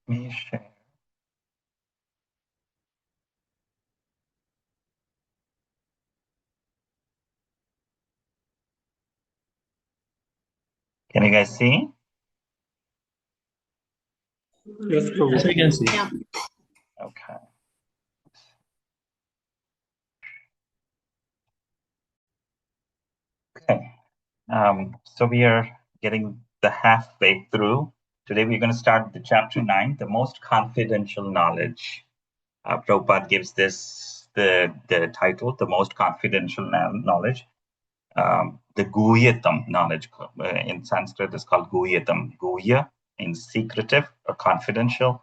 me share. Can you guys see? Yes, Prabhu. Yes, we can see. Yeah. Okay. Okay. So we are getting the halfway through. Today we're going to start the chapter 9, the most confidential knowledge. Prabhupada gives this the title, the most confidential knowledge. The Guhyatam knowledge in Sanskrit is called Guhyatam. Guhya means secretive or confidential.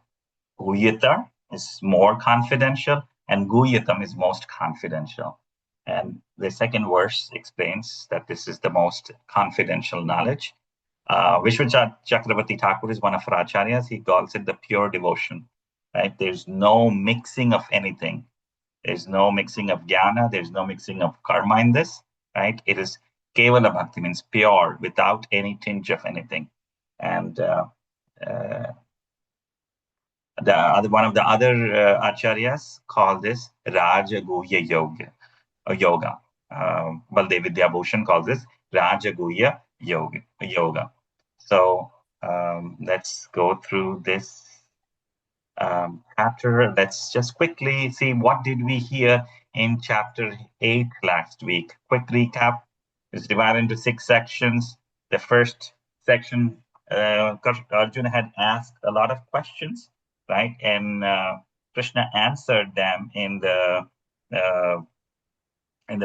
Guhyata is more confidential, and Guhyatam is most confidential. And the second verse explains that this is the most confidential knowledge. Vishwanath Chakravarti Thakur is one of our acharyas. He calls it the pure devotion. Right? There's no mixing of anything. There's no mixing of jnana. There's no mixing of karma in this. Right? It is kevala bhakti, means pure, without any tinge of anything. And one of the other acharyas call this Raja Guhya yoga. Baldev Vidyabhushan calls this Raja Guhya yoga. So let's go through this chapter. Let's just quickly see what did we hear in chapter 8 last week. Quick recap. It's divided into 6 sections. The first section, Arjuna had asked a lot of questions, right? And Krishna answered them in the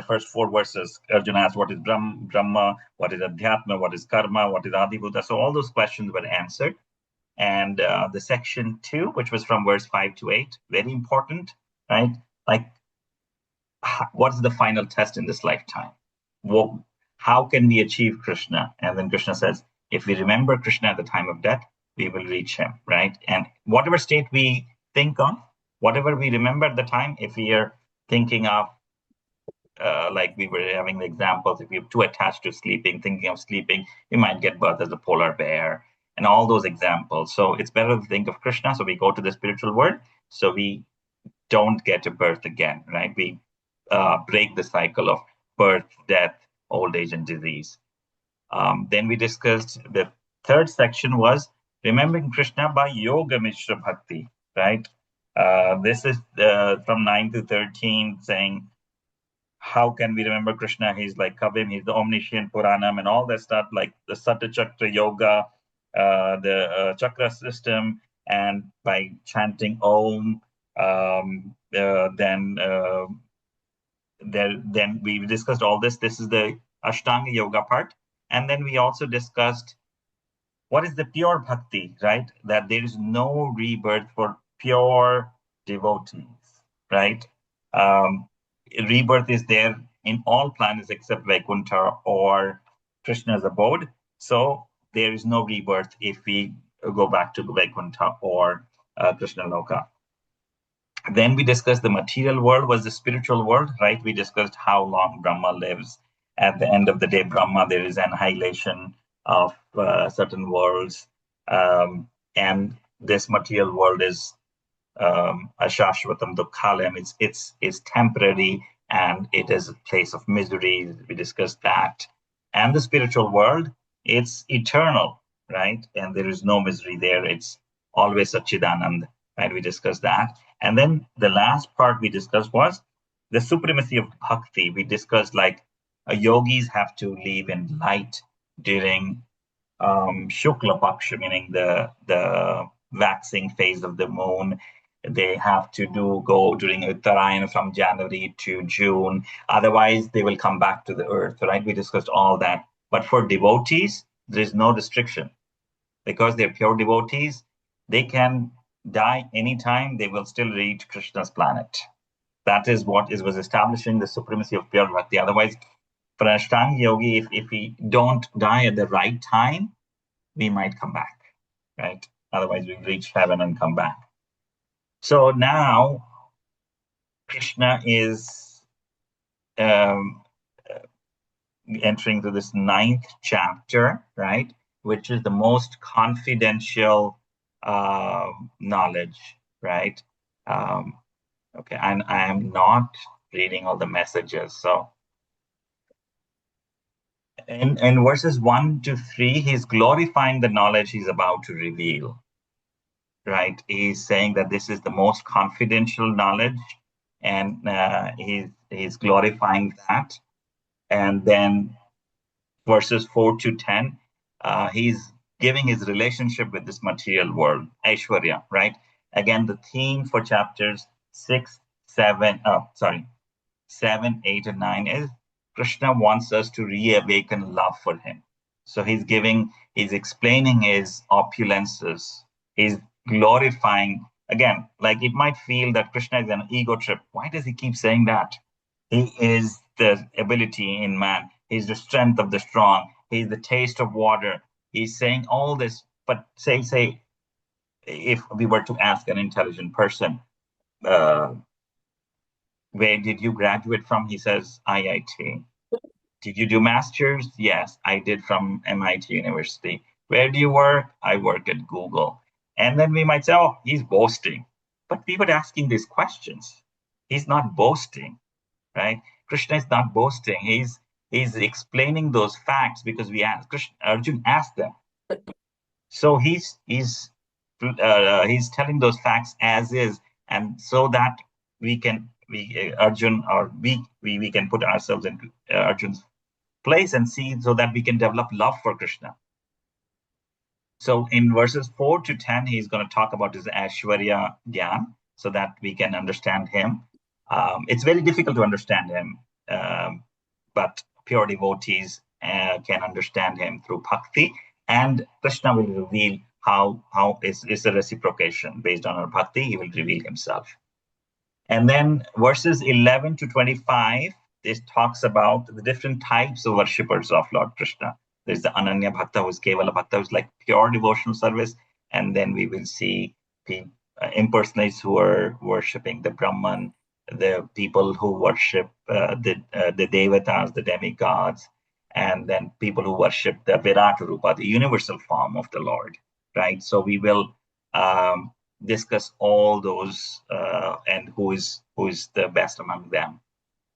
first 4 verses. Arjuna asked, what is Brahma, what is Adhyatma, what is Karma, what is Adibhuta? So all those questions were answered. And the section 2, which was from verse 5 to 8, very important, right? Like, what's the final test in this lifetime? How can we achieve Krishna? And then Krishna says, if we remember Krishna at the time of death, we will reach him, right? And whatever state we think of, whatever we remember at the time, if we are thinking of, like we were having the examples, if you're too attached to sleeping, thinking of sleeping, you might get birth as a polar bear and all those examples. So it's better to think of Krishna. So we go to the spiritual world. So we don't get a birth again, right? We break the cycle of birth, death, old age, and disease. Then we discussed the third section was remembering Krishna by Yoga Mishra Bhakti, right? This is from 9 to 13 saying, how can we remember Krishna? He's like Kavim, he's the omniscient Puranam and all that stuff, like the Sata Chakra Yoga, the chakra system, and by chanting Om, then we discussed all this. This is the Ashtanga Yoga part. And then we also discussed what is the pure bhakti, right? That there is no rebirth for pure devotees, right? Rebirth is there in all planets except Vaikuntha or Krishna's abode. So there is no rebirth if we go back to Vaikuntha or Krishna Loka. Then we discussed the material world was the spiritual world, right? We discussed how long Brahma lives. At the end of the day, Brahma, there is annihilation of certain worlds. And this material world is ashashvatam dukkhalem. It's temporary and it is a place of misery. We discussed that. And the spiritual world, it's eternal, right? And there is no misery there. It's always Satchidanand, right? We discussed that. And then the last part we discussed was the supremacy of bhakti. We discussed like yogis have to live in light during Shukla Paksha, meaning the waxing phase of the moon. They have to go during Uttarayan from January to June. Otherwise, they will come back to the earth, right? We discussed all that. But for devotees, there is no restriction because they're pure devotees. They can die anytime. They will still reach Krishna's planet. That is what was establishing the supremacy of pure bhakti. Otherwise, for an Ashtanga yogi, if we don't die at the right time, we might come back, right? Otherwise, we reach heaven and come back. So now, Krishna is entering to this 9th chapter, right? Which is the most confidential knowledge, right? Okay, and I am not reading all the messages. So in verses 1 to 3, he's glorifying the knowledge he's about to reveal, right? He's saying that this is the most confidential knowledge, and he's glorifying that. And then verses 4 to 10, he's giving his relationship with this material world, Aishwarya, right? Again, the theme for chapters 6, 7, 7, 8, and 9 is Krishna wants us to reawaken love for him. So he's explaining his opulences. He's glorifying, again, like it might feel that Krishna is an ego trip. Why does he keep saying that? He is the ability in man. He's the strength of the strong. He's the taste of water. He's saying all this, but say, if we were to ask an intelligent person, uh, where did you graduate from? He says, IIT. Did you do master's? Yes, I did from MIT University. Where do you work? I work at Google. And then we might say, oh, he's boasting. But we were asking these questions. He's not boasting, right? Krishna is not boasting. He's explaining those facts because we asked. Arjun asked them. So he's telling those facts as is, and so that we Arjun, or we can put ourselves in Arjun's place and see, so that we can develop love for Krishna. So in verses 4 to 10, he's going to talk about his Aishwarya Gyan, so that we can understand him. It's very difficult to understand him, but pure devotees can understand him through bhakti, and Krishna will reveal how is the reciprocation based on our bhakti. He will reveal himself. And then verses 11 to 25, this talks about the different types of worshippers of Lord Krishna. There's the Ananya Bhakta, who's Kevala Bhakta, who's like pure devotional service. And then we will see the impersonates who are worshipping the Brahman, the people who worship the Devatas, the demigods, and then people who worship the Virata Rupa, the universal form of the Lord, right? So we will discuss all those and who is the best among them.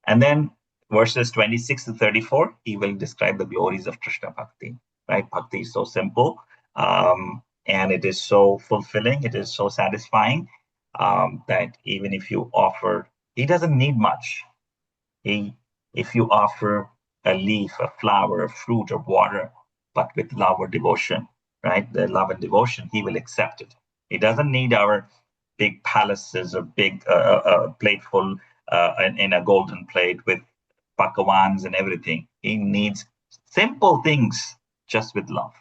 And then verses 26 to 34, he will describe the glories of Krishna Bhakti, right? Bhakti is so simple, and it is so fulfilling, it is so satisfying, that even if you offer, he doesn't need much. If you offer a leaf, a flower, a fruit, or water, but with love or devotion, right? The love and devotion, he will accept it. He doesn't need our big palaces or big plateful in a golden plate with pakawans and everything. He needs simple things just with love.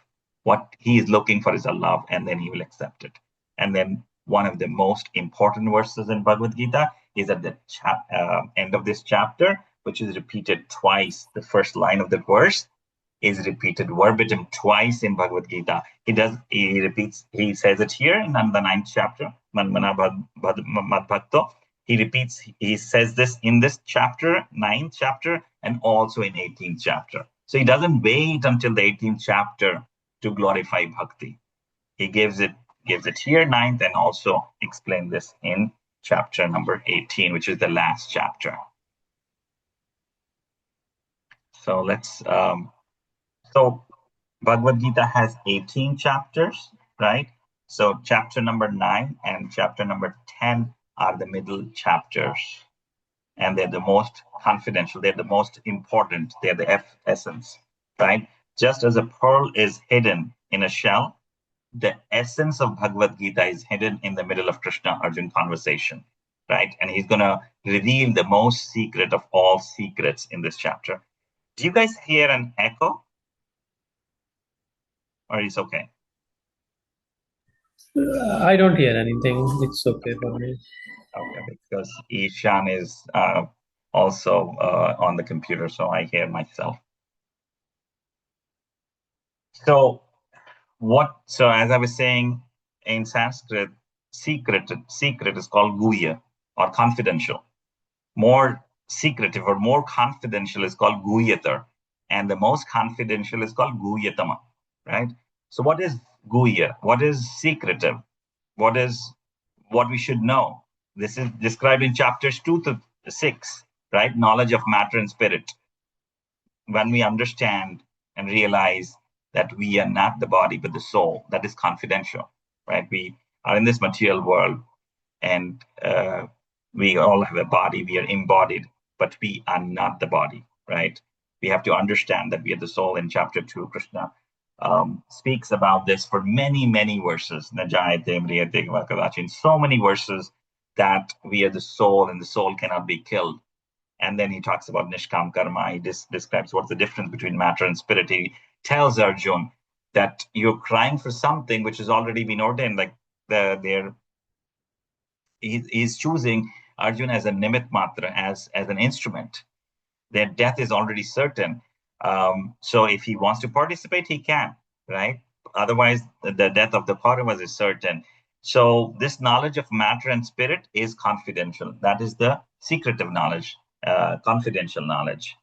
What he is looking for is a love, and then he will accept it. And then one of the most important verses in Bhagavad Gita is at the end of this chapter, which is repeated twice. The first line of the verse is repeated verbatim twice in Bhagavad Gita. He says it here in the 9th chapter, Manmana Madbhakto. He says this in this chapter, 9th chapter, and also in 18th chapter. So he doesn't wait until the 18th chapter to glorify bhakti. He gives it here, 9th, and also explain this in chapter number 18, which is the last chapter. So let's so Bhagavad Gita has 18 chapters, right? So chapter number 9 and chapter number 10 are the middle chapters. And they're the most confidential. They're the most important. They're the essence, right? Just as a pearl is hidden in a shell, the essence of Bhagavad Gita is hidden in the middle of Krishna-Arjun conversation, right? And he's going to reveal the most secret of all secrets in this chapter. Do you guys hear an echo? Or is okay? I don't hear anything. It's okay for me. Okay, because Ishan is also on the computer, so I hear myself. So as I was saying, in Sanskrit, secret is called guhya, or confidential. More secretive or more confidential is called guhyatar, and the most confidential is called guhyatama, right? So what is guhya? What is secretive? what we should know. This is described in chapters 2 to 6, right? Knowledge of matter and spirit. When we understand and realize that we are not the body but the soul, that is confidential, right? We are in this material world, and we all have a body. We are embodied, but we are not the body, right? We have to understand that we are the soul. In chapter 2, Krishna speaks about this for many, many verses. In so many verses that we are the soul and the soul cannot be killed. And then he talks about Nishkam Karma. He describes what's the difference between matter and spirit. He tells Arjun that you're crying for something which has already been ordained. Like he's choosing Arjun as a nimit matra, as an instrument. Their death is already certain. So if he wants to participate, he can, right? Otherwise, the death of the Kauravas is certain. So this knowledge of matter and spirit is confidential. That is the secretive knowledge, confidential knowledge.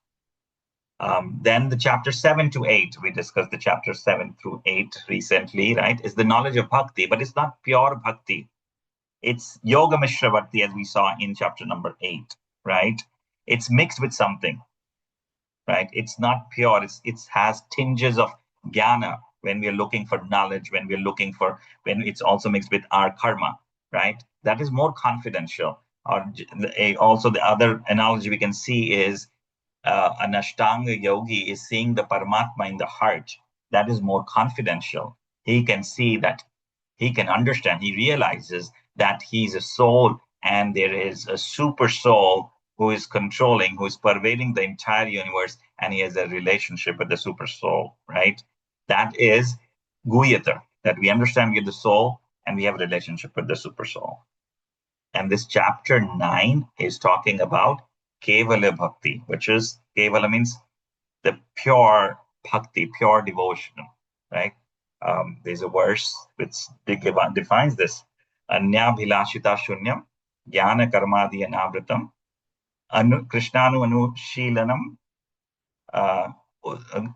Then the chapter 7 to 8, we discussed the chapter 7 through 8 recently, right? Is the knowledge of bhakti, but it's not pure bhakti. It's yoga mishra bhakti, as we saw in chapter number 8, right? It's mixed with something, right? It's not pure. It has tinges of jnana when we're looking for knowledge, when it's also mixed with our karma, right? That is more confidential. Or also the other analogy we can see is an Ashtanga yogi is seeing the Paramatma in the heart. That is more confidential. He can see that, he can understand, he realizes that he's a soul and there is a super soul who is controlling, who is pervading the entire universe, and he has a relationship with the super soul, right? That is Guyata, that we understand we are the soul and we have a relationship with the super soul. And this chapter 9 is talking about Kevala Bhakti, which is, Kevala means the pure bhakti, pure devotion, right? There's a verse which defines this. Anya bhilashita shunyam, jnana karmadi anavritam, krishnanu anushilanam,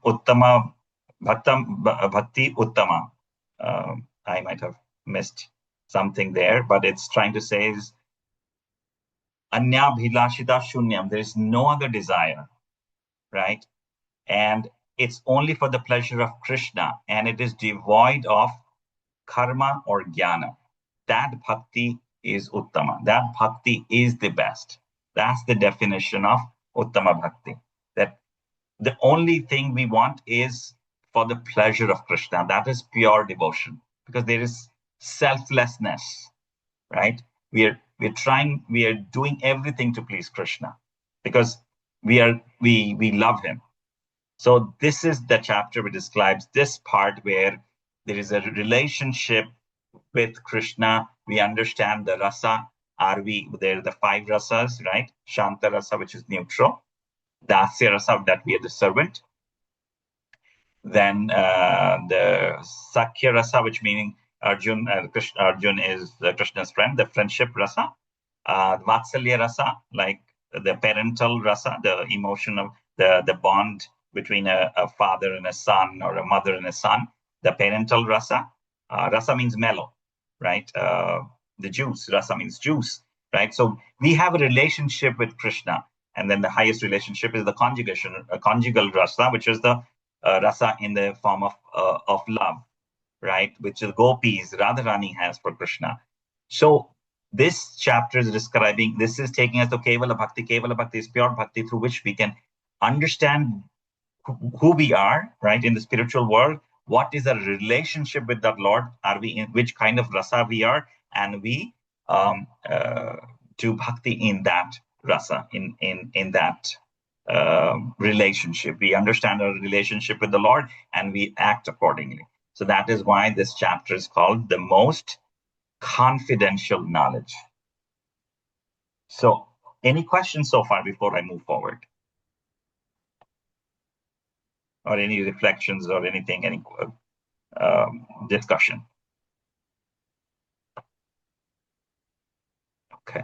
uttama bhakti uttama. I might have missed something there, but it's trying to say is Anya bhilashita shunyam. There is no other desire, right? And it's only for the pleasure of Krishna, and it is devoid of karma or jnana. That bhakti is uttama. That bhakti is the best. That's the definition of uttama bhakti. That the only thing we want is for the pleasure of Krishna. That is pure devotion, because there is selflessness, right? We are doing everything to please Krishna because we love him. So this is the chapter which describes this part where there is a relationship with Krishna. We understand the rasa. There are the 5 rasas, right? Shanta rasa, which is neutral. Dasya rasa, that we are the servant. Then the Sakya rasa, which meaning Arjun is Krishna's friend, the friendship rasa. Vatsalya rasa, like the parental rasa, the emotion of the bond between a father and a son, or a mother and a son. The parental rasa. Rasa means mellow, right? The juice, rasa means juice, right? So we have a relationship with Krishna. And then the highest relationship is the conjugal rasa, which is the rasa in the form of love, right? Which is gopis, Radharani has for Krishna. So this chapter is describing, this is taking us to Kevala Bhakti. Kevala Bhakti is pure bhakti through which we can understand who we are, right, in the spiritual world. What is our relationship with that Lord? Are we in which kind of rasa we are? And we do bhakti in that rasa, in that relationship. We understand our relationship with the Lord and we act accordingly. So that is why this chapter is called the most confidential knowledge. So any questions so far before I move forward? Or any reflections or anything, any discussion? Okay.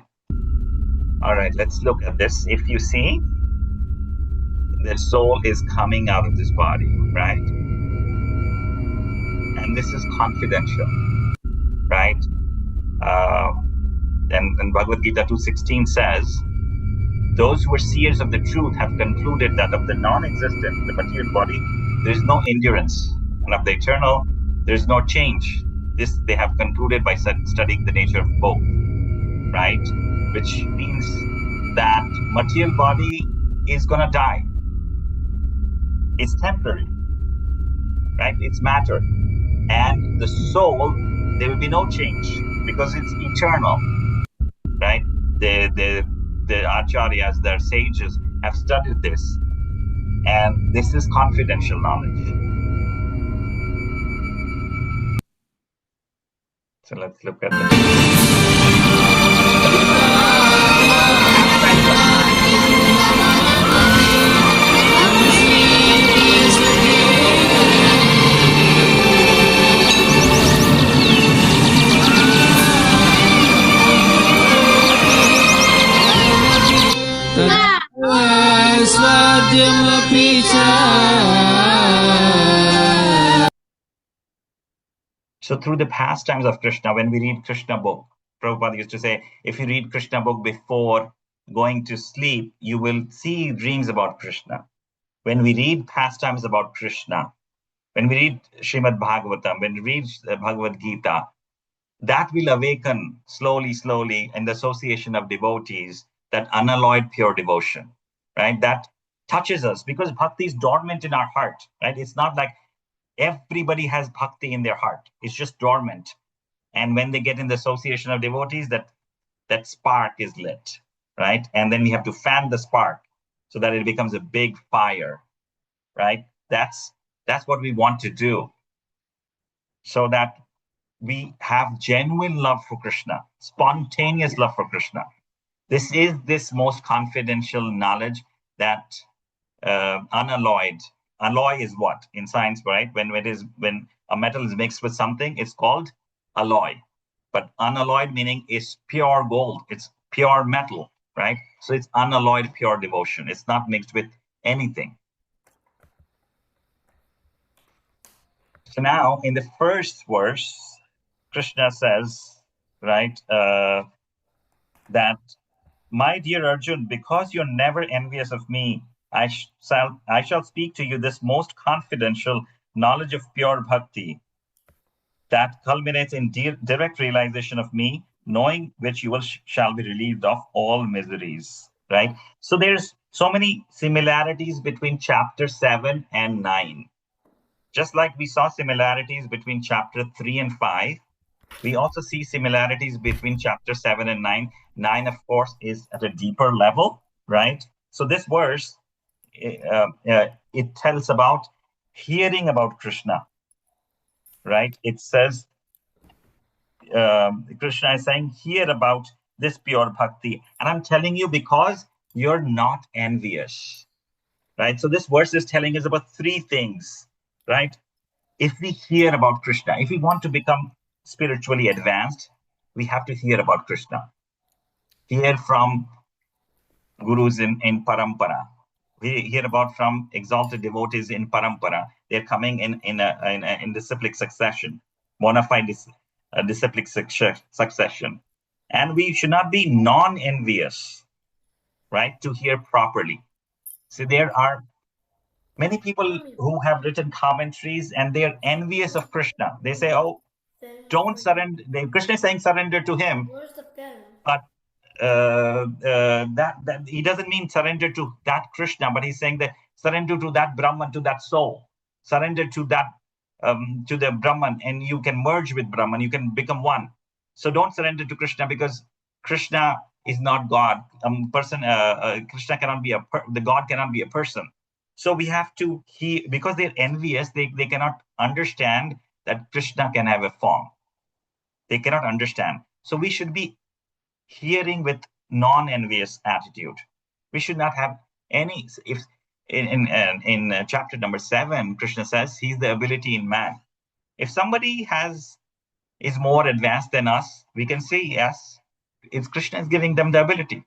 All right, let's look at this. If you see, the soul is coming out of this body, right? And this is confidential, right? And Bhagavad Gita 2:16 says, those who are seers of the truth have concluded that of the non-existent, the material body, there is no endurance, and of the eternal, there is no change. This they have concluded by studying the nature of both, right? Which means that material body is going to die. It's temporary, right? It's matter. And the soul, there will be no change because it's eternal, right? The acharyas, the sages have studied this, and this is confidential knowledge. So let's look at So through the pastimes of Krishna, when we read Krishna book, Prabhupada used to say, if you read Krishna book before going to sleep, you will see dreams about Krishna. When we read pastimes about Krishna, when we read Srimad Bhagavatam, when we read Bhagavad Gita, that will awaken slowly, slowly in the association of devotees, that unalloyed pure devotion, right? That touches us because bhakti is dormant in our heart, right? It's not like everybody has bhakti in their heart. It's just dormant. And when they get in the association of devotees, that spark is lit, right? And then we have to fan the spark so that it becomes a big fire, right? That's what we want to do, so that we have genuine love for Krishna, spontaneous love for Krishna. This is this most confidential knowledge that unalloyed. Alloy is what in science, right? When a metal is mixed with something, it's called alloy. But unalloyed meaning is pure gold. It's pure metal, right? So it's unalloyed pure devotion. It's not mixed with anything. So now in the first verse, Krishna says, right, that my dear Arjun, because you're never envious of me, I shall speak to you this most confidential knowledge of pure bhakti that culminates in direct realization of me, knowing which you shall be relieved of all miseries, right? So there's so many similarities between chapter 7 and 9. Just like we saw similarities between chapter 3 and 5, we also see similarities between chapter 7 and 9. 9, of course, is at a deeper level, right? So this verse, it tells about hearing about Krishna, right? It says, Krishna is saying, hear about this pure bhakti. And I'm telling you because you're not envious, right? So this verse is telling us about three things, right? If we hear about Krishna, if we want to become spiritually advanced, we have to hear about Krishna. Hear from gurus in parampara. We hear about from exalted devotees in parampara. They're coming in disciplic succession, bona fide disciplic succession. And we should not be non-envious, right, to hear properly. So there are many people who have written commentaries and they're envious of Krishna. They say, oh, don't surrender. Krishna is saying surrender to him. But that he doesn't mean surrender to that Krishna, but he's saying that surrender to that Brahman, to that soul. Surrender to that to the Brahman, and you can merge with Brahman. You can become one. So don't surrender to Krishna because Krishna is not God. Krishna cannot be the God cannot be a person. So we have to because they're envious, they cannot understand that Krishna can have a form. They cannot understand. So we should be hearing with non-envious attitude. We should not have any. If in chapter number 7, Krishna says he's the ability in man. If somebody is more advanced than us, we can say yes, it's Krishna is giving them the ability.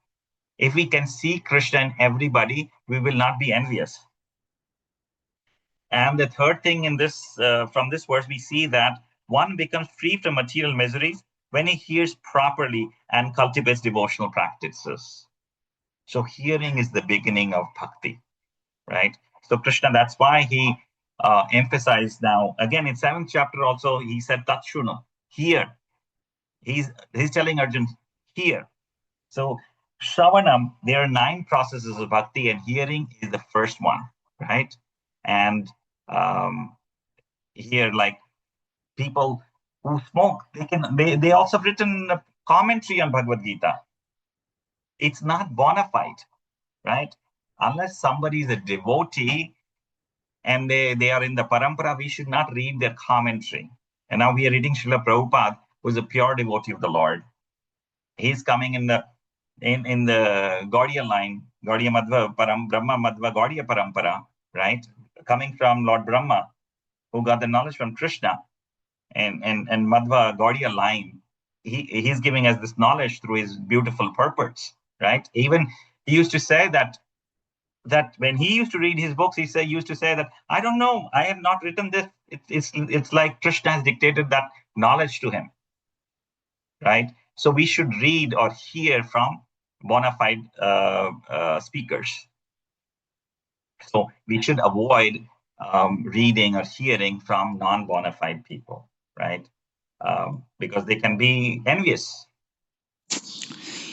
If we can see Krishna in everybody, we will not be envious. And the third thing in this, from this verse, we see that one becomes free from material miseries when he hears properly and cultivates devotional practices. So hearing is the beginning of bhakti, right? So Krishna, that's why he emphasized now, again in 7th chapter also, he said, Tatshunu, hear. He's telling Arjun, hear. So Shravanam, there are 9 processes of bhakti, and hearing is the first one, right? And here, like people who smoke, they also have written a commentary on Bhagavad Gita. It's not bona fide, right? Unless somebody is a devotee and they are in the parampara, we should not read their commentary. And now we are reading Srila Prabhupada, who is a pure devotee of the Lord. He's coming in the Gaudiya line, Gaudiya Madhva, Brahma Madhva Gaudiya Parampara, right? Coming from Lord Brahma, who got the knowledge from Krishna, and Madhva Gaudiya line. He's giving us this knowledge through his beautiful purports, right? Even he used to say that when he used to read his books, used to say that, I don't know, I have not written this. It's like Krishna has dictated that knowledge to him, right? So we should read or hear from bona fide speakers. So we should avoid reading or hearing from non-bona fide people, right? Because they can be envious.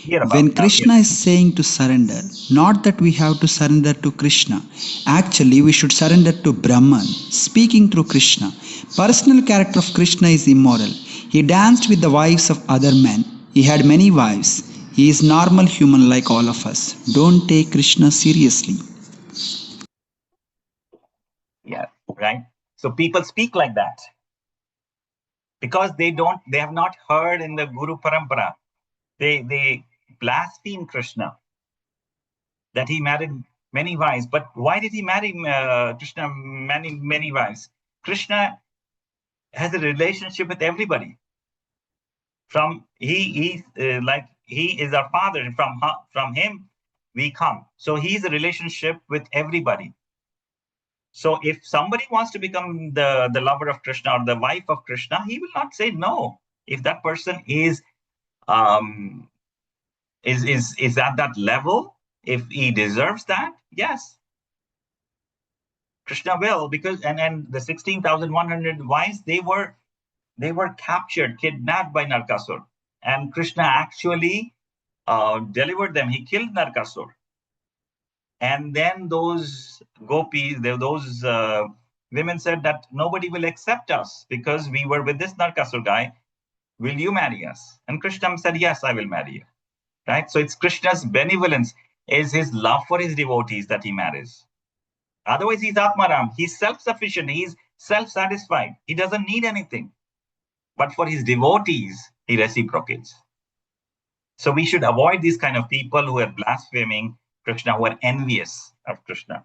When Krishna is saying to surrender, not that we have to surrender to Krishna. Actually, we should surrender to Brahman, speaking through Krishna. Personal character of Krishna is immoral. He danced with the wives of other men. He had many wives. He is normal human like all of us. Don't take Krishna seriously. Yeah, right. So people speak like that because they have not heard in the Guru Parampara. They blaspheme Krishna, that he married many wives. But why did he marry Krishna many wives? Krishna has a relationship with everybody. He is our father. From him we come. So he's a relationship with everybody. So if somebody wants to become the lover of Krishna or the wife of Krishna, he will not say no. If that person is at that level, if he deserves that, yes, Krishna will, because and the 16,100 wives, they were captured, kidnapped by Narkasur, and Krishna actually delivered them. He killed Narkasur, and then those gopis, those women said that nobody will accept us because we were with this Narkasur guy. Will you marry us? And Krishna said, yes, I will marry you. Right? So it's Krishna's benevolence, is his love for his devotees that he marries. Otherwise, he's Atmaram. He's self-sufficient. He's self-satisfied. He doesn't need anything. But for his devotees, he reciprocates. So we should avoid these kind of people who are blaspheming Krishna, who are envious of Krishna.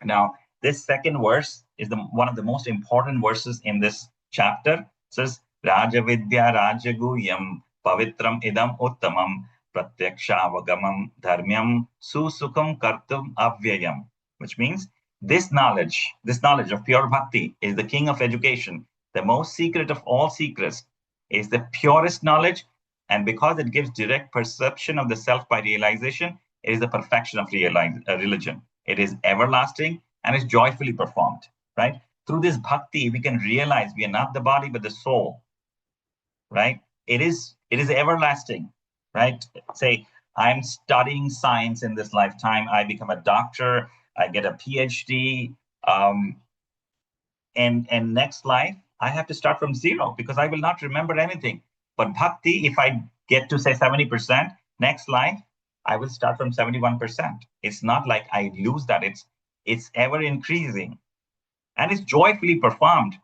Now, this second verse is one of the most important verses in this chapter. It says, Raja Vidya Rajaguyam Pavitram Idam Uttamam Pratyakshaavagamam Dharmyam Susukham Kartum Avyayam, which means this knowledge of pure bhakti is the king of education. The most secret of all secrets is the purest knowledge, and because it gives direct perception of the self by realization, it is the perfection of religion. It is everlasting and is joyfully performed, right? Through this bhakti, we can realize we are not the body, but the soul, right? It is everlasting, right? Say, I'm studying science in this lifetime. I become a doctor. I get a PhD. And next life, I have to start from zero because I will not remember anything. But bhakti, if I get to say 70%, next life, I will start from 71%. It's not like I lose that. It's ever increasing. And it's joyfully performed.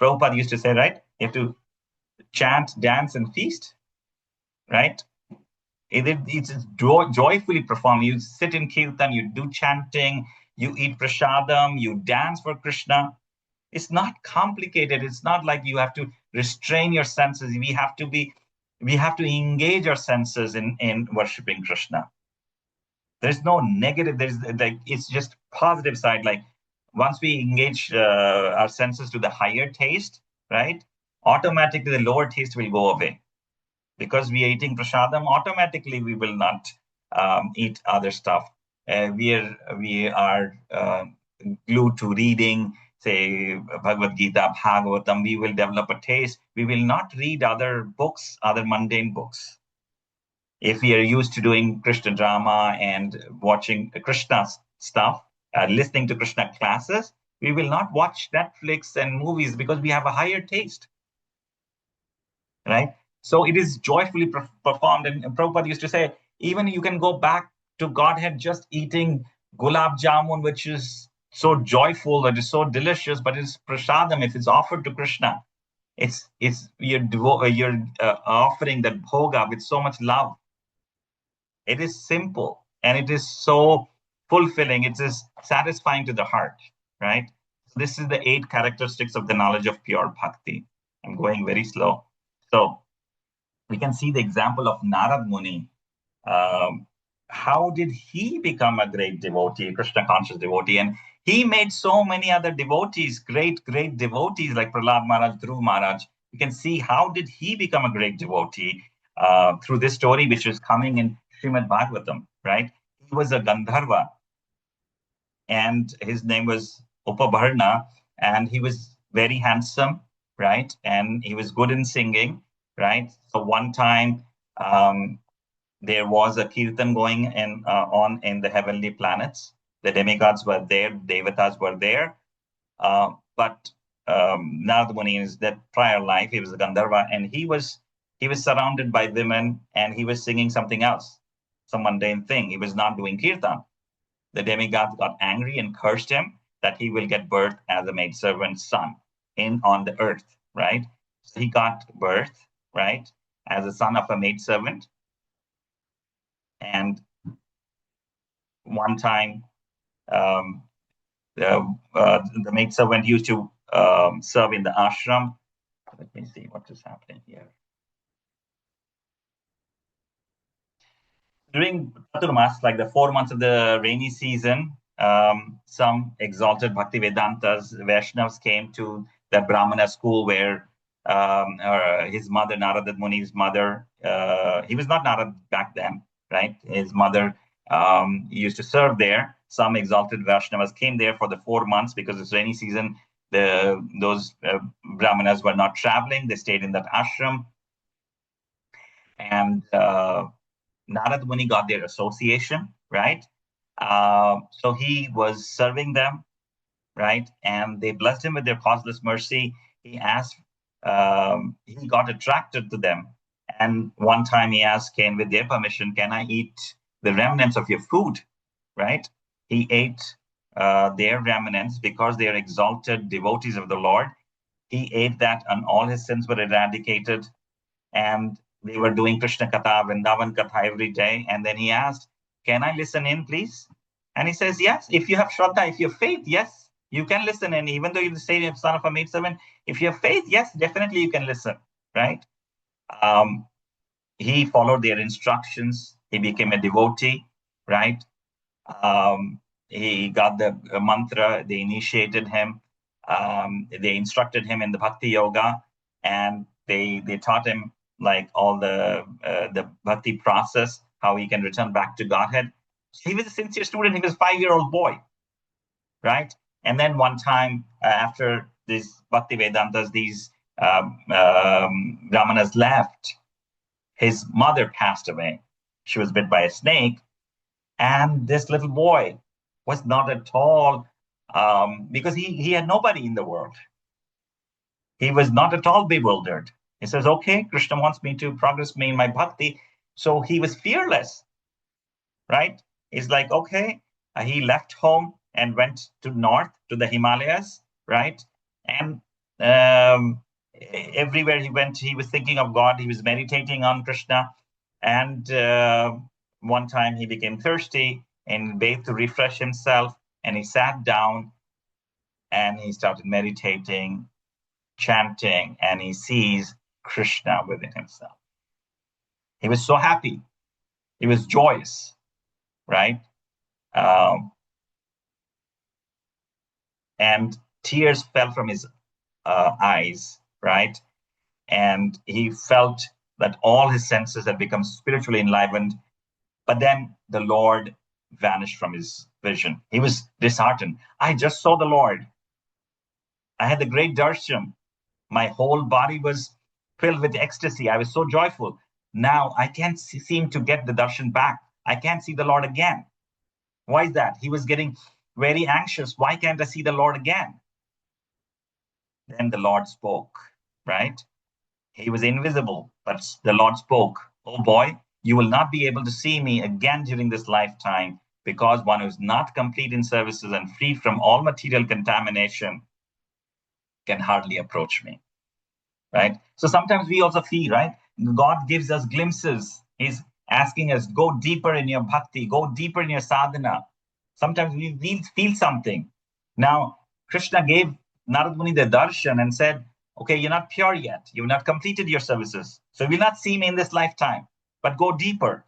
Prabhupada used to say, right? You have to chant, dance, and feast, right? It's joyfully performed. You sit in kirtan, you do chanting, you eat prasadam, you dance for Krishna. It's not complicated. It's not like you have to restrain your senses. We have to engage our senses in worshiping Krishna. There's no negative. It's just positive side. Like once we engage our senses to the higher taste, right? automatically the lower taste will go away. Because we are eating prasadam, automatically we will not eat other stuff. We are glued to reading, say, Bhagavad Gita, Bhagavatam. We will develop a taste. We will not read other books, other mundane books. If we are used to doing Krishna drama and watching Krishna stuff, listening to Krishna classes, we will not watch Netflix and movies because we have a higher taste, right? So it is joyfully performed. And Prabhupada used to say, even you can go back to Godhead just eating gulab jamun, which is so joyful, it is so delicious, but it's prasadam if it's offered to Krishna. You're offering that bhoga with so much love. It is simple and it is so fulfilling. It is satisfying to the heart, right? So this is the 8 characteristics of the knowledge of pure bhakti. I'm going very slow. So we can see the example of Narad Muni. Um, how did he become a great devotee, a Krishna conscious devotee? And he made so many other devotees, great devotees like Prahlad Maharaj, Dhruv Maharaj. You can see how did he become a great devotee through this story, which is coming in Srimad Bhagavatam, right? He was a Gandharva, and his name was Upabharna, and he was very handsome, right? And he was good in singing, right? So one time, there was a kirtan going on in the heavenly planets. The demigods were there, devatas were there, but Narada Muni, in his that prior life, he was a Gandharva, and he was surrounded by women, and he was singing something else, some mundane thing. He was not doing kirtan. The demigods got angry and cursed him that he will get birth as a maidservant's son on the earth, right? So he got birth, right, as a son of a maidservant. And one time, um, the maidservant used to serve in the ashram. Let me see what is happening here. During Chaturmas, like the 4 months of the rainy season, some exalted Bhakti Vedantas, Vaishnavas came to the Brahmana school where his mother, Narada Muni's mother, he was not Narada back then, right? His mother used to serve there. Some exalted Vaishnavas came there for the 4 months because it's rainy season. Those Brahmanas were not traveling. They stayed in that ashram. And Narad Muni got their association, right? So he was serving them, right? And they blessed him with their causeless mercy. He asked, he got attracted to them. And one time he asked, with their permission, can I eat the remnants of your food, right? He ate their remnants because they are exalted devotees of the Lord. He ate that, and all his sins were eradicated. And they were doing Krishna Katha, Vrindavan Katha every day. And then he asked, can I listen in, please? And he says, yes, if you have Shraddha, if you have faith, yes, you can listen in. Even though you're the same son of a maidservant, if you have faith, yes, definitely you can listen, right? He followed their instructions. He became a devotee, right? He got the mantra. They initiated him. They instructed him in the bhakti yoga, and they taught him like all the bhakti process, how he can return back to Godhead. He was a sincere student. He was a 5-year-old boy, right? And then one time after these bhakti vedantas, these brahmanas left, his mother passed away. She was bit by a snake, and this little boy was not at all, because he had nobody in the world. He was not at all bewildered. He says, okay, Krishna wants me to progress me in my bhakti. So he was fearless, right? He's like, okay. He left home and went to north, to the Himalayas, right? And everywhere he went, he was thinking of God. He was meditating on Krishna. And one time he became thirsty and bathed to refresh himself. And he sat down and he started meditating, chanting, and he sees Krishna within himself. He was so happy. He was joyous, right? And tears fell from his eyes, right? and he felt that all his senses had become spiritually enlivened. But then the Lord vanished from his vision. He was disheartened. I just saw the Lord. I had the great darshan. My whole body was filled with ecstasy. I was so joyful. Now I can't seem to get the darshan back. I can't see the Lord again. Why is that? He was getting very anxious. Why can't I see the Lord again? Then the Lord spoke, right? He was invisible, but the Lord spoke. Oh boy, you will not be able to see me again during this lifetime, because one who is not complete in services and free from all material contamination can hardly approach me, right? So sometimes we also feel, right? God gives us glimpses. He's asking us, go deeper in your bhakti, go deeper in your sadhana. Sometimes we feel something. Now, Krishna gave Narad Muni the darshan and said, okay, you're not pure yet. You've not completed your services. So you will not see me in this lifetime, but go deeper,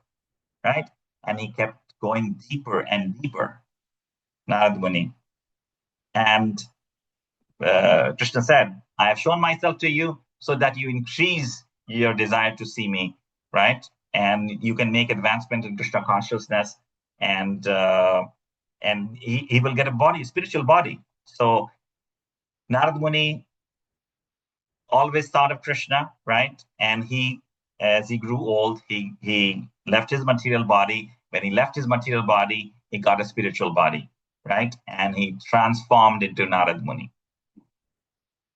right? And he kept going deeper and deeper, Narad Muni. And Krishna said, I have shown myself to you so that you increase your desire to see me, right? And you can make advancement in Krishna consciousness, and he will get a body, a spiritual body. So Narad Muni always thought of Krishna, right? And he, as he grew old, he left his material body. When he left his material body, he got a spiritual body, right? And he transformed into Narad Muni.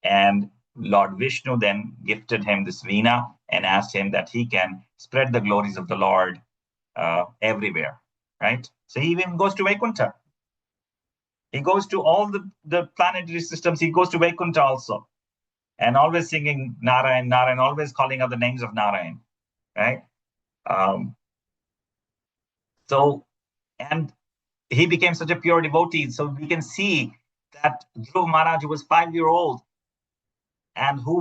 And Lord Vishnu then gifted him this veena and asked him that he can spread the glories of the Lord everywhere, right? So he even goes to Vaikuntha. He goes to all the planetary systems. He goes to Vaikuntha also, and always singing Narayan, Narayan, always calling out the names of Narayan, right? And he became such a pure devotee. So we can see that Dhruv Maharaj, who was 5-year-old, and who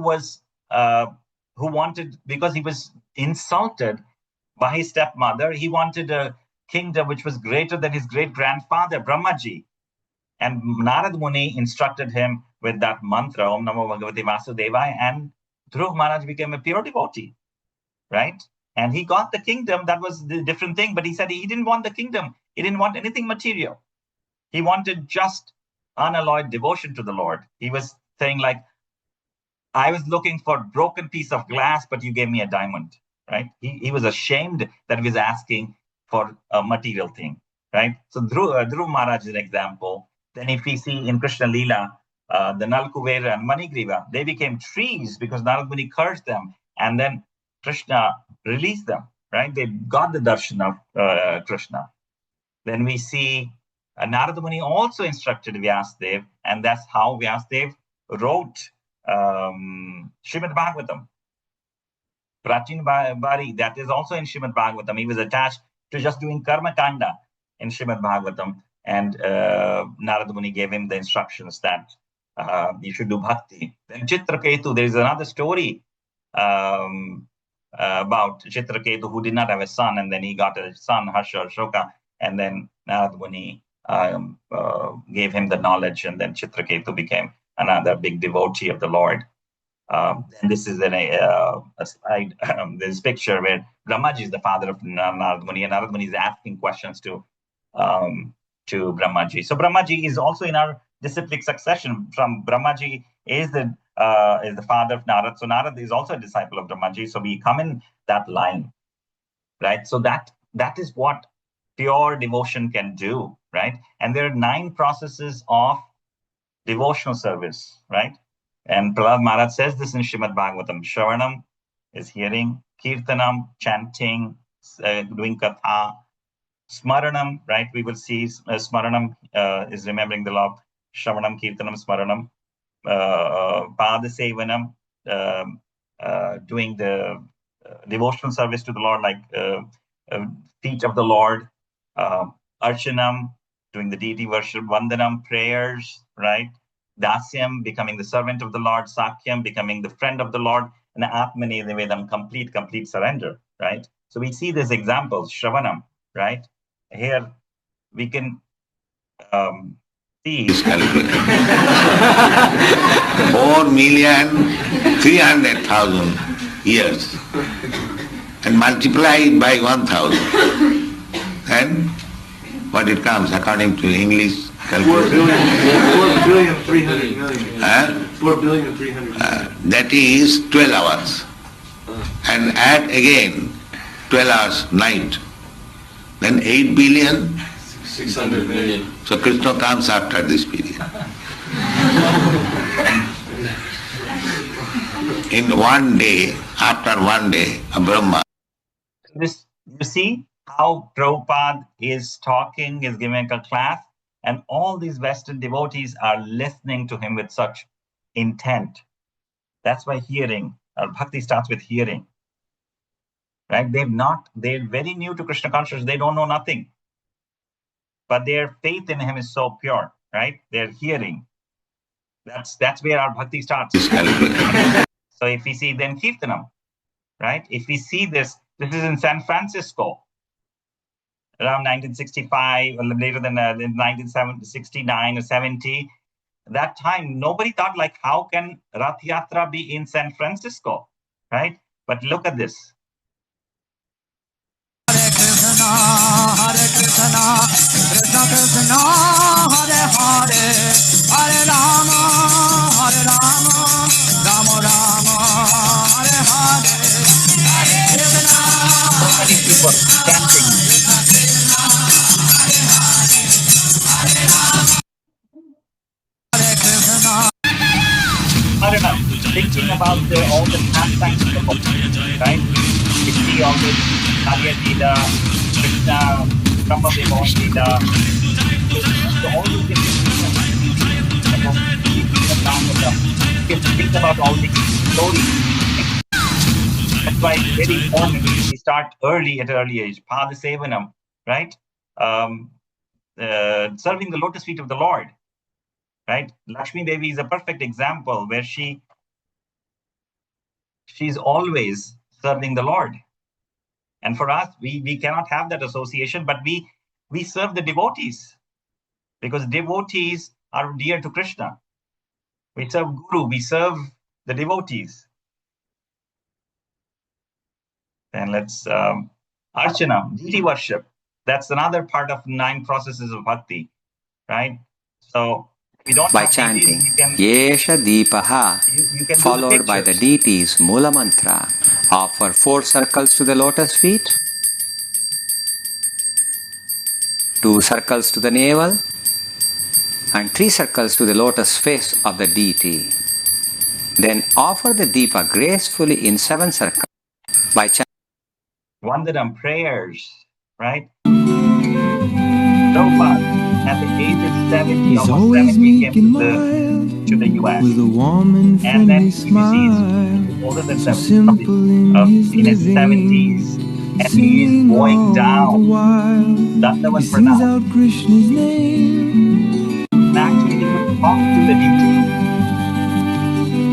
wanted, because he was insulted by his stepmother, he wanted a kingdom which was greater than his great-grandfather, Brahmaji. And Narad Muni instructed him with that mantra, Om Namo Bhagavate Vasudevaya, and Dhruv Maharaj became a pure devotee, right? And he got the kingdom. That was the different thing. But he said he didn't want the kingdom. He didn't want anything material. He wanted just unalloyed devotion to the Lord. He was saying, like, I was looking for a broken piece of glass, but you gave me a diamond, right? He was ashamed that he was asking for a material thing, right? So Dhruv Maharaj is an example. Then if we see in Krishna Leela, the Nalkuvera and Manigriva, they became trees because Narad Muni cursed them. And then Krishna released them, right? They got the darshan of Krishna. Then we see Narad Muni also instructed Vyasadeva, and that's how Vyasadeva wrote Srimad Bhagavatam. Prachin Bari, that is also in Srimad Bhagavatam. He was attached to just doing Karma Kanda in Srimad Bhagavatam, and Narad Muni gave him the instructions that you should do bhakti. Then Chitraketu, there is another story about Chitraketu, who did not have a son, and then he got a son, Harsha Ashoka, and then Narad Muni gave him the knowledge, and then Chitraketu became another big devotee of the Lord. And this is a slide, this picture where Brahmaji is the father of Narad Muni, and Narad Muni is asking questions to Brahmaji. So Brahmaji is also in our disciplic succession. From Brahmaji is the father of Narad. So Narad is also a disciple of Brahmaji. So we come in that line, right? So that is what pure devotion can do, right? And there are 9 processes of devotional service, right? And Prahlad Maharaj says this in Srimad Bhagavatam. Shravanam is hearing, Kirtanam, chanting, doing katha, Smaranam, right? We will see Smaranam is remembering the Lord. Shravanam, Kirtanam, Smaranam, Padasevanam, doing the devotional service to the Lord, like feet of the Lord, Archanam, doing the deity worship, Vandanam, prayers, right? Dasyam, becoming the servant of the Lord, Sakyam, becoming the friend of the Lord, and Atmani, Nivedam, complete surrender, right? So we see these examples, Shravanam, right? Here we can see 4 million 300,000 years and multiply it by 1,000, and what it comes according to English calculation? 4,300,000,000. Huh? 4,300,000,000. That is 12 hours. And add again 12 hours night. Then 8 billion. 600 million. So Krishna comes after this period. In one day, after one day, a Brahma. This, you see how Prabhupada is talking, is giving a class, and all these Western devotees are listening to him with such intent. That's why hearing, or bhakti starts with hearing. Right? They're very new to Krishna consciousness, they don't know nothing. But their faith in him is so pure, right? They're hearing. That's where our bhakti starts. So if we see then Kirtanam, right? If we see this is in San Francisco, around 1965, or later than in 1969 or 70. That time, nobody thought like, how can Rath Yatra be in San Francisco, right? But look at this. Hare Krishna, Krishna Krishna, Hare Hare, Hare Rama, Rama Rama, Hare Hare, Hare Krishna. So many people chanting. I don't know, thinking about all the pastimes of the book, right? We see all this Karya Lila, Krishna, Brahma Vimon Lila. So all these different you can think about all these stories. That's why it's very important we start early at an early age. Padasevanam, right? Serving the lotus feet of the Lord. Right? Lakshmi Devi is a perfect example where she's always serving the Lord. And for us, we cannot have that association, but we serve the devotees because devotees are dear to Krishna. We serve Guru, we serve the devotees. And let's Archana, deity worship. That's another part of 9 processes of bhakti, right? So by chanting Yesha Deepaha, followed by the deity's Mula Mantra, offer 4 circles to the lotus feet, 2 circles to the navel, and 3 circles to the lotus face of the deity. Then offer the Deepa gracefully in 7 circles by chanting Vandanam prayers, right? Prabhupada, at the age of 70, almost 70, came to the US. And then you see he's older than 70, in his 70s, and he's going down. Dandavan Pranam. And actually, he would talk to the deity.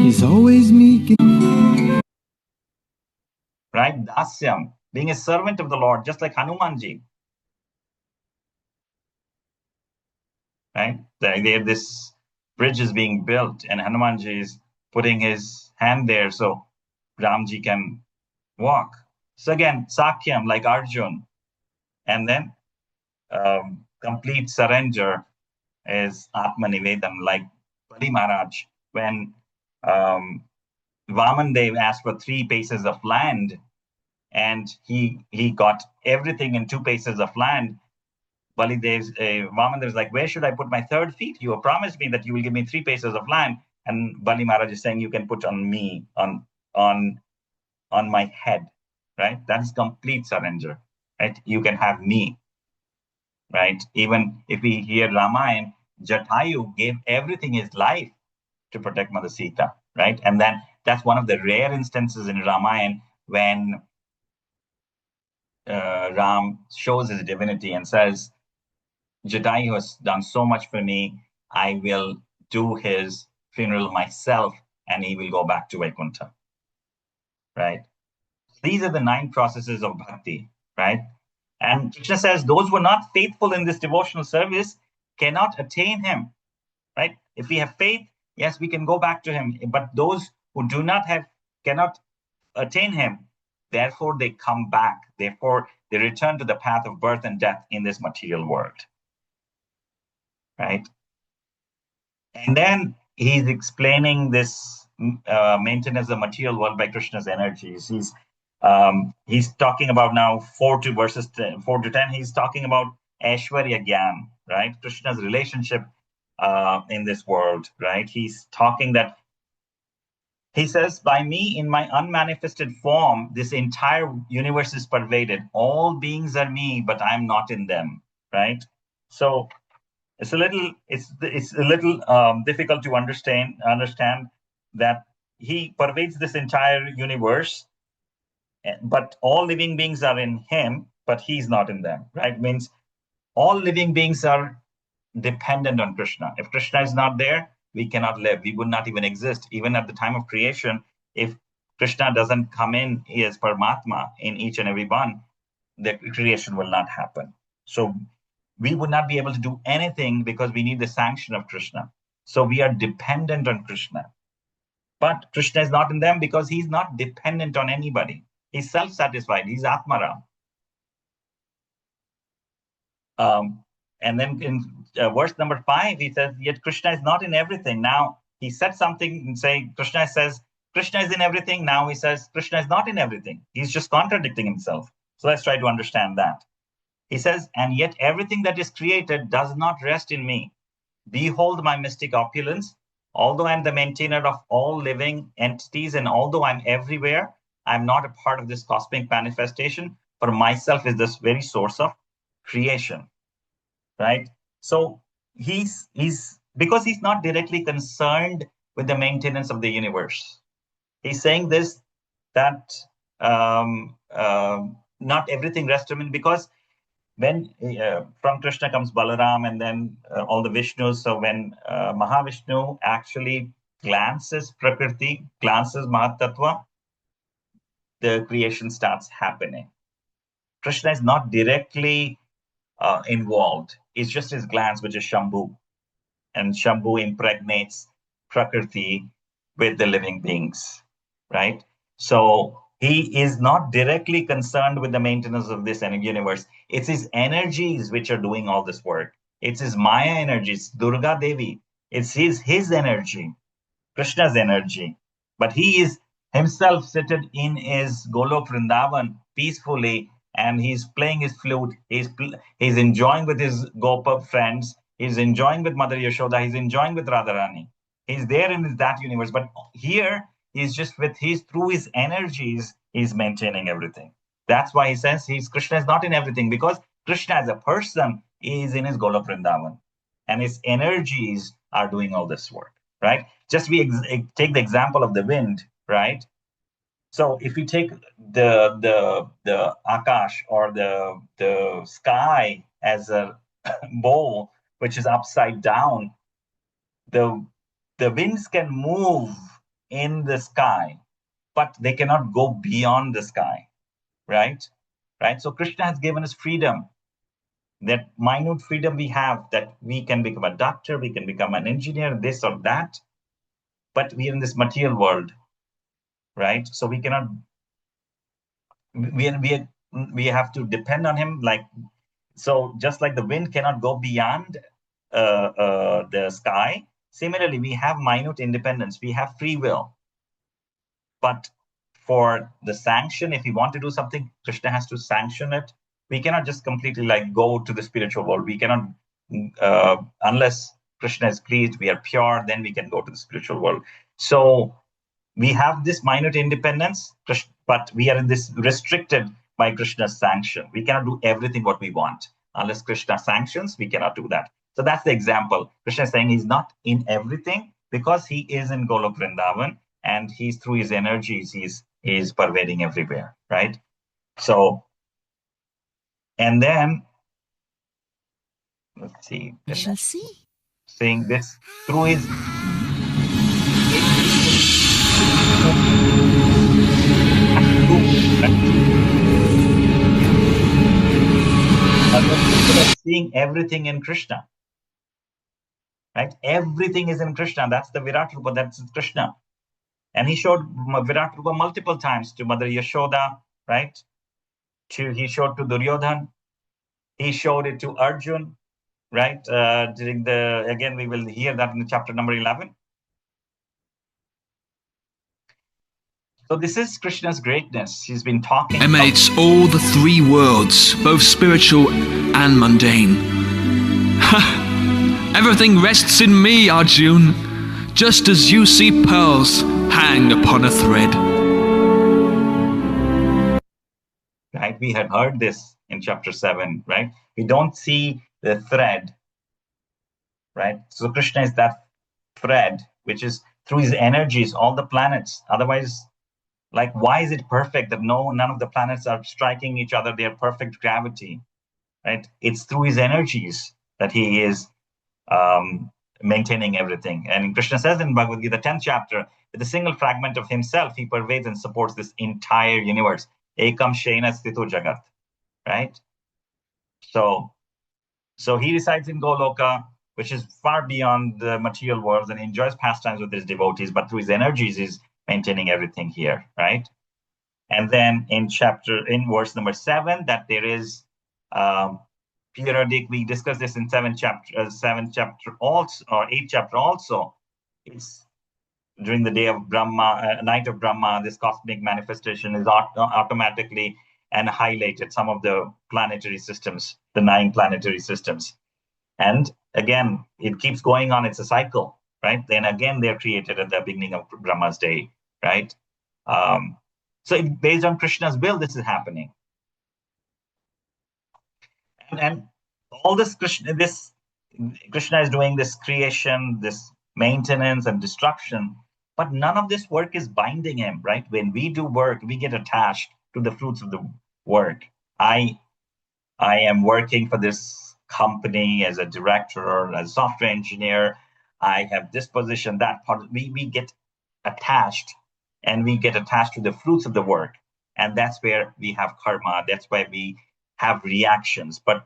He's always meek. Right? Dasyam, being a servant of the Lord, just like Hanumanji. Right? There, this bridge is being built, and Hanumanji is putting his hand there so Ramji can walk. So again, Sakyam, like Arjun, and then complete surrender is Atma Nivedam, like Bali Maharaj. When Vaman Dev asked for 3 paces of land, and he got everything in 2 paces of land, Bali Dev's Vaman Dev is like, where should I put my 3rd feet? You have promised me that you will give me 3 paces of land. And Bali Maharaj is saying, you can put on me, on my head, right? That is complete surrender, right? You can have me, right? Even if we hear Ramayana, Jatayu gave everything, his life, to protect Mother Sita, right? And then that's one of the rare instances in Ramayana when Ram shows his divinity and says, Jatayu has done so much for me, I will do his funeral myself and he will go back to Vaikuntha, right? These are the 9 processes of bhakti, right? And Krishna says, those who are not faithful in this devotional service cannot attain him, right? If we have faith, yes, we can go back to him. But those who cannot attain him. Therefore, they come back. Therefore, they return to the path of birth and death in this material world. Right? And then he's explaining this maintenance of the material world by Krishna's energies. He's talking about now 4 to 10. He's talking about Aishwarya Gyan, right? Krishna's relationship in this world, right? He's talking that he says, by me in my unmanifested form, this entire universe is pervaded. All beings are me, but I'm not in them, right? So it's a little difficult to understand that he pervades this entire universe, but all living beings are in him, but he's not in them, right? Means all living beings are dependent on Krishna. If Krishna is not there, we cannot live. We would not even exist. Even at the time of creation, if Krishna doesn't come in as Paramatma in each and every one, the creation will not happen. So we would not be able to do anything because we need the sanction of Krishna. So we are dependent on Krishna. But Krishna is not in them because he's not dependent on anybody. He's self-satisfied. He's Atmaram. And then in verse number 5, he says, yet Krishna is not in everything. Now, he said something and say, Krishna says, Krishna is in everything. Now he says, Krishna is not in everything. He's just contradicting himself. So let's try to understand that. He says, and yet everything that is created does not rest in me. Behold my mystic opulence. Although I'm the maintainer of all living entities, and although I'm everywhere, I'm not a part of this cosmic manifestation. For myself is this very source of creation. Right? So he's because he's not directly concerned with the maintenance of the universe. He's saying this, that not everything rests in him, because when from Krishna comes Balaram and then all the Vishnus. So when Mahavishnu actually glances Prakriti, glances Mahatattva, the creation starts happening. Krishna is not directly involved. It's just his glance, which is Shambhu. And Shambhu impregnates Prakriti with the living beings, right? So he is not directly concerned with the maintenance of this universe. It's his energies which are doing all this work. It's his Maya energies, Durga Devi. It's his energy, Krishna's energy. But he is himself seated in his Golok Vrindavan peacefully, and he's playing his flute. He's enjoying with his Gopa friends. He's enjoying with Mother Yashoda. He's enjoying with Radharani. He's there in that universe. But here, he's just through his energies, he's maintaining everything. That's why he says Krishna is not in everything, because Krishna as a person is in his Golok Vrindavan. And his energies are doing all this work, right? Just take the example of the wind, right? So if we take the Akash or the sky as a bowl, which is upside down, the winds can move in the sky, but they cannot go beyond the sky, right? Right. So Krishna has given us freedom, that minute freedom we have, that we can become a doctor, we can become an engineer, this or that, but we are in this material world. Right, so we cannot. We have to depend on him. So, just like the wind cannot go beyond the sky. Similarly, we have minute independence. We have free will. But for the sanction, if we want to do something, Krishna has to sanction it. We cannot just completely go to the spiritual world. We cannot, unless Krishna is pleased, we are pure. Then we can go to the spiritual world. So we have this minute independence, but we are in this restricted by Krishna's sanction. We cannot do everything what we want. Unless Krishna sanctions, we cannot do that. So that's the example. Krishna is saying he's not in everything because he is in Golok Vrindavan, and he's through his energies, he's pervading everywhere, right? So, and then, let's see. We shall see. Saying this through his seeing everything in Krishna, right? Everything is in Krishna. That's the Virat Rupa. That's Krishna. And he showed Virat Rupa multiple times to Mother Yashoda, right? He showed to Duryodhan. He showed it to Arjun, right? Again, we will hear that in chapter number 11. So this is Krishna's greatness. He's been talking. Emanates all the three worlds, both spiritual and mundane. Everything rests in me, Arjun, just as you see pearls hang upon a thread. Right, we had heard this in chapter 7, right? We don't see the thread, right? So Krishna is that thread, which is through his energies, all the planets. Otherwise, like, why is it perfect that none of the planets are striking each other? They are perfect gravity, right? It's through his energies that he is maintaining everything. And Krishna says in Bhagavad Gita 10th chapter, with a single fragment of himself, he pervades and supports this entire universe. Ekam Shena Sthito Jagat, right? So he resides in Goloka, which is far beyond the material world, and enjoys pastimes with his devotees, but through his energies is maintaining everything here, right? And then in verse number 7, that there is periodic. We discussed this in 7th chapter also, or 8th chapter also. It's during the day of Brahma, night of Brahma. This cosmic manifestation is automatically and highlighted some of the planetary systems, the 9 planetary systems. And again, it keeps going on. It's a cycle, right? Then again, they're created at the beginning of Brahma's day, right? So based on Krishna's will, this is happening. And all this Krishna is doing this creation, this maintenance and destruction, but none of this work is binding him, right? When we do work, we get attached to the fruits of the work. I am working for this company as a director or as a software engineer. I have this position, that part. We get attached, and we get attached to the fruits of the work. And that's where we have karma. That's why we have reactions. But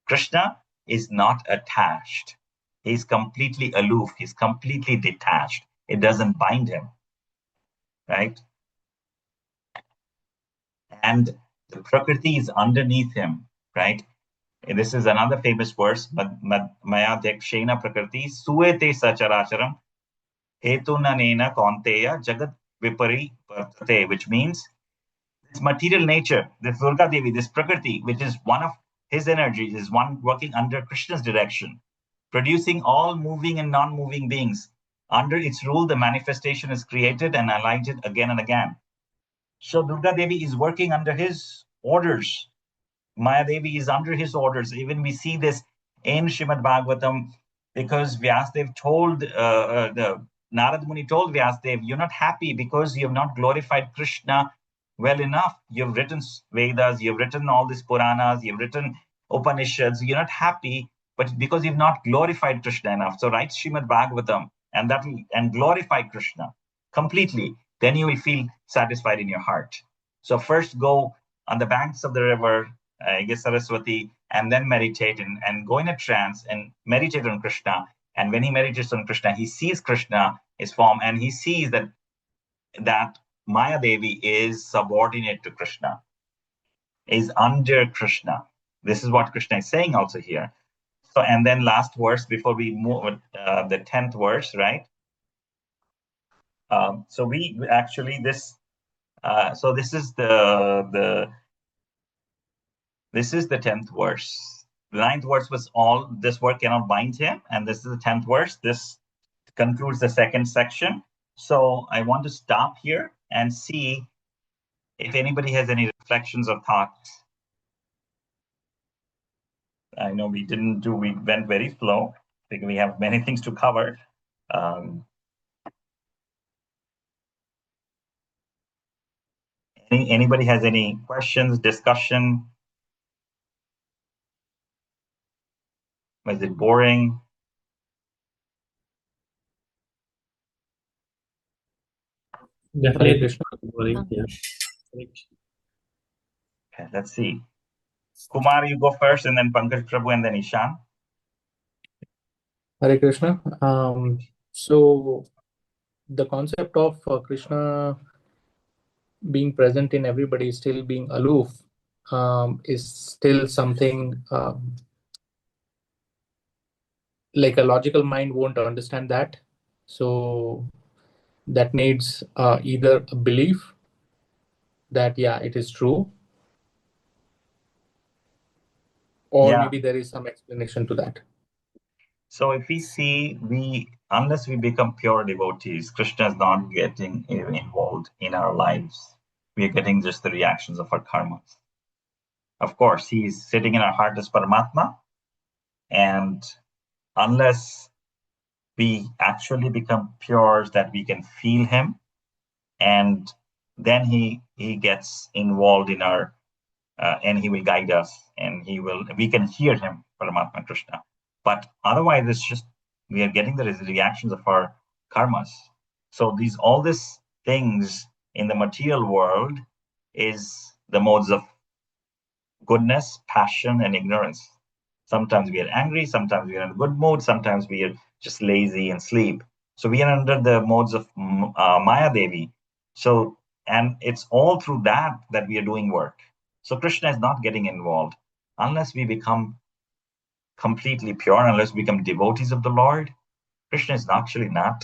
Krishna is not attached. He's completely aloof. He's completely detached. It doesn't bind him, right? And the Prakriti is underneath him, right? And this is another famous verse, Maya Dekshena Prakriti, Suete Sacharacharam, Hetunanena Konteya Jagat Vipari Vartate, which means this material nature, this Durga Devi, this Prakriti, which is one of his energies, is one working under Krishna's direction, producing all moving and non-moving beings. Under its rule, the manifestation is created and alighted again and again. So Durga Devi is working under his orders. Maya Devi is under his orders. Even we see this in Srimad Bhagavatam, because Vyasadev told, the Narad Muni told Vyasadev, you're not happy because you have not glorified Krishna well enough. You've written Vedas, you've written all these Puranas, you've written Upanishads. You're not happy, but because you've not glorified Krishna enough. So write Srimad Bhagavatam and glorify Krishna completely. Then you will feel satisfied in your heart. So first go on the banks of the river, Saraswati, and then meditate and go in a trance and meditate on Krishna. And when he meditates on Krishna, he sees Krishna, his form, and he sees that Maya Devi is subordinate to Krishna, is under Krishna. This is what Krishna is saying also here. So, and then last verse before we move, the 10th verse, right? So we actually this is the 10th verse. The 9th verse was all this work cannot bind him, and this is the 10th verse. This concludes the second section. So I want to stop here and see if anybody has any reflections or thoughts. I know we went very slow because we have many things to cover. Anybody has any questions, discussion? Was it boring? Definitely boring. Yeah. Okay, let's see. Kumar, you go first, and then Pankaj Prabhu, and then Ishan. Hare Krishna. So the concept of Krishna being present in everybody, still being aloof, is still something like a logical mind won't understand that. So that needs either a belief that, yeah, it is true, or Yeah. maybe there is some explanation to that. So if we see, unless we become pure devotees, Krishna is not getting involved in our lives. We are getting just the reactions of our karmas. Of course, he is sitting in our heart as Paramatma, and unless we actually become pure, that we can feel him, and then he gets involved in our, and he will guide us, and we can hear him, Paramatma Krishna. But otherwise, it's just we are getting the reactions of our karmas. So all these things in the material world is the modes of goodness, passion, and ignorance. Sometimes we are angry, sometimes we are in a good mood, sometimes we are just lazy and sleep. So we are under the modes of Maya Devi. So, and it's all through that we are doing work. So Krishna is not getting involved unless we become completely pure, unless we become devotees of the Lord. Krishna is actually not.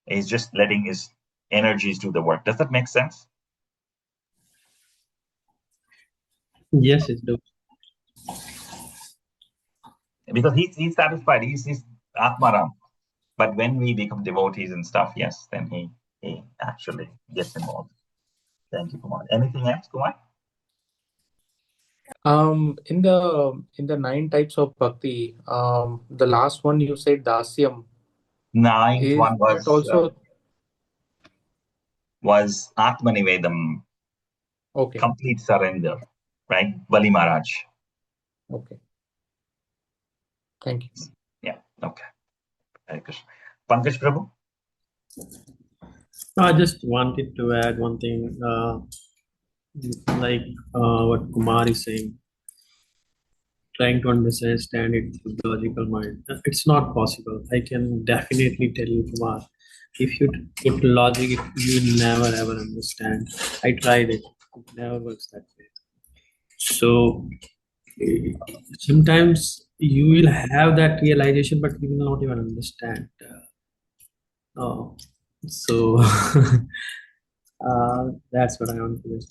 He's just letting his energies do the work. Does that make sense? Yes, it does. Because he's satisfied. He's Atmaram. But when we become devotees and stuff, yes, then he actually gets involved. Thank you, Kumar. Anything else, Kumar? In the 9 types of bhakti, the last one you said dasyam. Ninth Is one that also was Atmanivedam, okay? complete surrender, right? Bali Maharaj. Okay. Thank you. Yeah. Okay. Hare Krishna. Pankaj Prabhu. I just wanted to add one thing, like what Kumar is saying, trying to understand it through the logical mind. It's not possible. I can definitely tell you, Kumar, if you put logic, you will never ever understand. I tried it. It never works that way. So eh, sometimes you will have that realization, but you will not even understand. Oh, so that's what I want to say.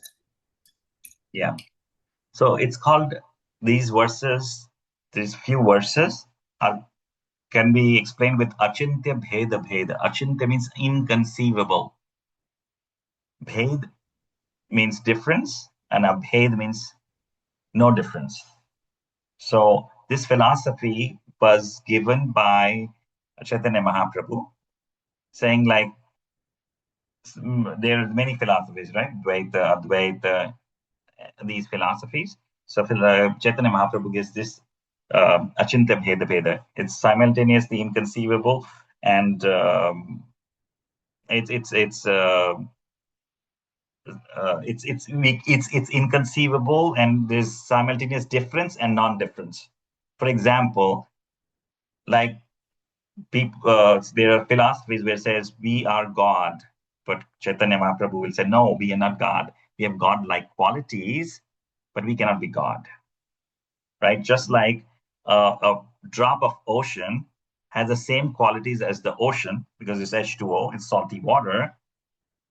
Yeah. So it's called, these verses, these few verses can be explained with Achintya Bheda Bheda. Achintya means inconceivable. Bhed means difference, and Abhed means no difference. So this philosophy was given by Chaitanya Mahaprabhu, saying like, there are many philosophies, right? Dvaita, Advaita, these philosophies. So Chaitanya Mahaprabhu gives this Achintya Bheda Bheda. It's simultaneously inconceivable, and it's inconceivable, and there's simultaneous difference and non-difference. For example, like there are philosophies where it says we are God, but Chaitanya Mahaprabhu will say no, we are not God. We have God-like qualities, but we cannot be God. Right? Just like a drop of ocean has the same qualities as the ocean because it's H2O, it's salty water,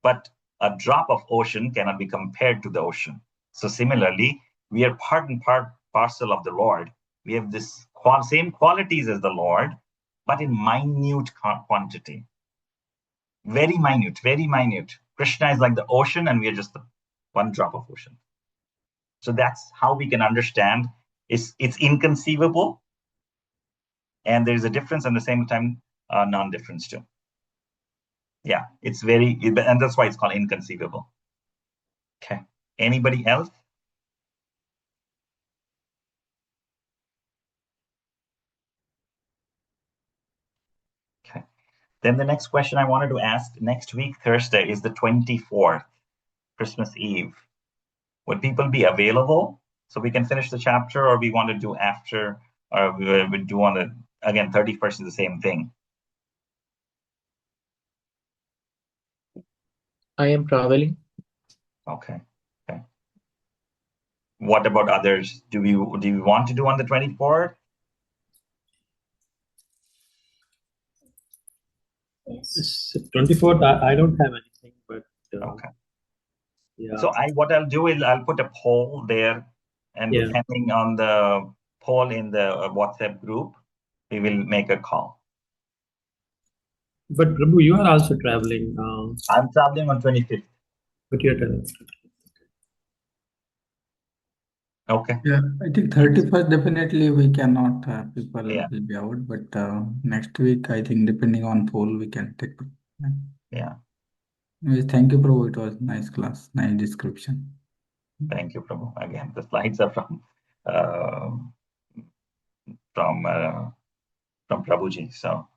but a drop of ocean cannot be compared to the ocean. So similarly, we are part and parcel of the Lord. We have this same qualities as the Lord, but in minute quantity. Very minute, very minute. Krishna is like the ocean, and we are just the one drop of ocean. So that's how we can understand. It's inconceivable, and there is a difference at the same time, non-difference too. Yeah, and that's why it's called inconceivable. Okay. Anybody else? Okay. Then the next question I wanted to ask, next week, Thursday, is the 24th, Christmas Eve. Would people be available so we can finish the chapter, or we want to do after, or we do want to, again, 31st is the same thing. I am traveling. Okay. Okay. What about others? Do we want to do on the 24th? Yes. 24th, I don't have anything, but Okay. yeah. So what I'll do is I'll put a poll there, and Yeah. depending on the poll in the WhatsApp group, we will make a call. But Prabhu, you are also traveling. I'm traveling on 25th. But you're traveling. Okay. Yeah, I think 31st definitely we cannot. People Yeah. will be out, but next week I think depending on poll we can take. Yeah. Anyways, thank you, Prabhu. It was nice class, nice description. Thank you, Prabhu. Again, the slides are from Prabhuji. So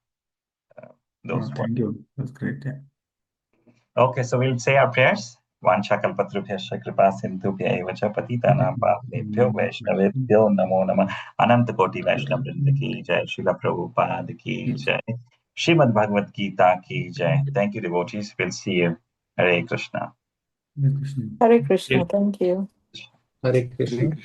those were. Thank you. That's great. Yeah. Okay, so we'll say our prayers. Vanchakalpatrubhyascha kripa sindhubhya eva cha patitanam pavnebhyo vaishnavebhyo namo namah. Ananta Koti Vaishnav Vrinda ki jai. Srila Prabhupada ki jai. Srimad Bhagavad Gita ki jai. Thank you, devotees. We'll see you. Hare Krishna. Hare Krishna. Hare Krishna. Thank you. Hare Krishna.